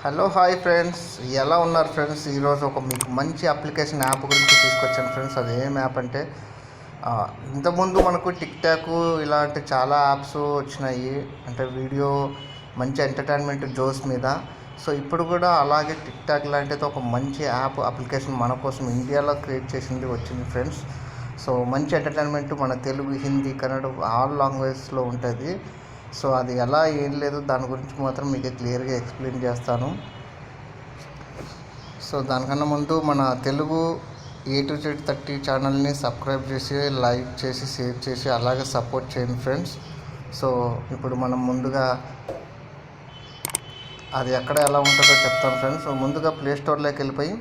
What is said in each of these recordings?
Hello hi friends, ఎలా ఉన్నారు friends? ఈరోజు మీకు మంచి అప్లికేషన్ యాప్ గురించి తీసుకొచ్చాను ఫ్రెండ్స్. అది ఏం యాప్ అంటే ఇంతకుముందు మనకు టిక్ టాక్ ఇలాంటి చాలా యాప్స్ వచ్చినాయి, అంటే వీడియో మంచి ఎంటర్టైన్మెంట్ జోస్ మీద. సో ఇప్పుడు కూడా అలాగే టిక్ టాక్ లాంటిది ఒక మంచి యాప్ అప్లికేషన్ మన కోసం ఇండియాలో క్రియేట్ చేసింది వచ్చింది ఫ్రెండ్స్. సో మంచి ఎంటర్టైన్మెంట్ మన తెలుగు, హిందీ, కన్నడ ఆల్ లాంగ్వేజెస్లో ఉంటుంది. సో అది ఎలా ఏం లేదు, దాని గురించి మాత్రం మీకు క్లియర్గా ఎక్స్ప్లెయిన్ చేస్తాను. సో దానికన్నా ముందు మన తెలుగు A to Z 30 ఛానల్ని సబ్స్క్రైబ్ చేసి, లైక్ చేసి, షేర్ చేసి అలాగే సపోర్ట్ చేయండి ఫ్రెండ్స్. సో ఇప్పుడు మనం ముందుగా అది ఎక్కడ ఎలా ఉంటుందో చెప్తాను ఫ్రెండ్స్. సో ముందుగా ప్లే స్టోర్లోకి వెళ్ళిపోయి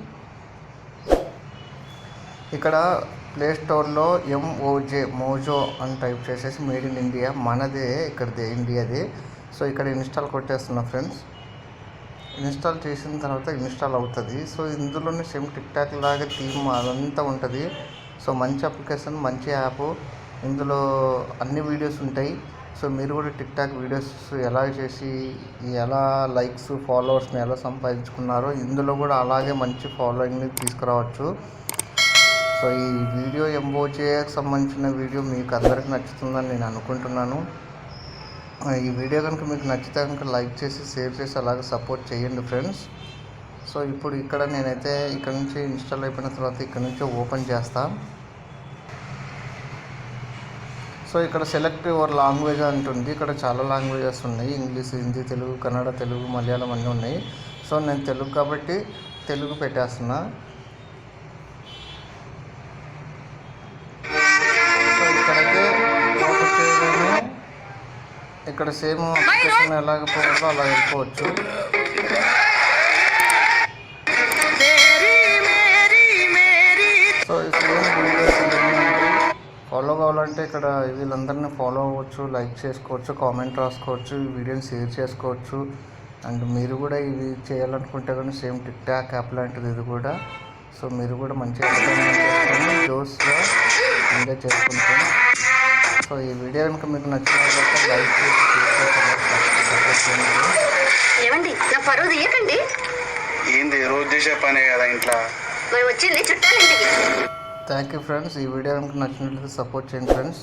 ఇక్కడ ప్లే స్టోర్లో మోజో అని టైప్ చేసేసి మేడ్ ఇన్ ఇండియా, మనదే ఇక్కడదే, ఇండియాది. సో ఇక్కడ ఇన్స్టాల్ కొట్టేస్తున్నా ఫ్రెండ్స్. ఇన్స్టాల్ చేసిన తర్వాత ఇన్స్టాల్ అవుతుంది. సో ఇందులోనే సేమ్ టిక్ టాక్ లాగా థీమ్ అదంతా ఉంటుంది. సో మంచి అప్లికేషన్, మంచి యాప్. ఇందులో అన్ని వీడియోస్ ఉంటాయి. సో మీరు కూడా టిక్ టాక్ వీడియోస్ ఎలా చేసి ఎలా లైక్స్, ఫాలోవర్స్ని ఎలా సంపాదించుకున్నారో ఇందులో కూడా అలాగే మంచి ఫాలోయింగ్ని తీసుకురావచ్చు. సో ఈ వీడియో ఎంఓజేకి సంబంధించిన వీడియో మీకు అందరికీ నచ్చుతుందని నేను అనుకుంటున్నాను. ఈ వీడియో కనుక మీకు నచ్చితే కనుక లైక్ చేసి, షేర్ చేసి అలాగే సపోర్ట్ చేయండి ఫ్రెండ్స్. సో ఇప్పుడు ఇక్కడ నేనైతే ఇక్కడ నుంచి ఇన్స్టాల్ అయిపోయిన తర్వాత ఇక్కడ నుంచి ఓపెన్ చేస్తాను. సో ఇక్కడ సెలెక్ట్ యువర్ లాంగ్వేజ్ అంటుంది. ఇక్కడ చాలా లాంగ్వేజెస్ ఉన్నాయి, ఇంగ్లీష్, హిందీ, తెలుగు, కన్నడ, తెలుగు, మలయాళం అన్నీ ఉన్నాయి. సో నేను తెలుగు కాబట్టి తెలుగు పెట్టేస్తున్నా. ఇక్కడ సేమ్ అప్లికేషన్ ఎలాగ పోవాలో అలా వెళ్ళిపోవచ్చు. సో సేమ్ వీడియోస్ ఫాలో కావాలంటే ఇక్కడ వీళ్ళందరినీ ఫాలో అవ్వచ్చు, లైక్ చేసుకోవచ్చు, కామెంట్ రాసుకోవచ్చు, ఈ వీడియోని షేర్ చేసుకోవచ్చు. అండ్ మీరు కూడా ఇవి చేయాలనుకుంటే కానీ సేమ్ టిక్ టాక్ యాప్ లాంటిది ఇది కూడా. సో మీరు కూడా మంచిగా ఎంటర్టైన్మెంట్ చేసుకొని జోస్గా ఎంజాయ్ చేసుకుంటాం. సో ఈ వీడియో కనుక మీకు నచ్చినట్లయితే లైక్ చేసి, ఏమండి నా పరువు తీయకండి. ఏంది రోజు చేసే పనే కదా ఇంట్లో మరి వచ్చింది చుట్టాలండి. Thank you friends. ఈ వీడియో కనుక నచ్చినట్లయితే సపోర్ట్ చేయండి ఫ్రెండ్స్.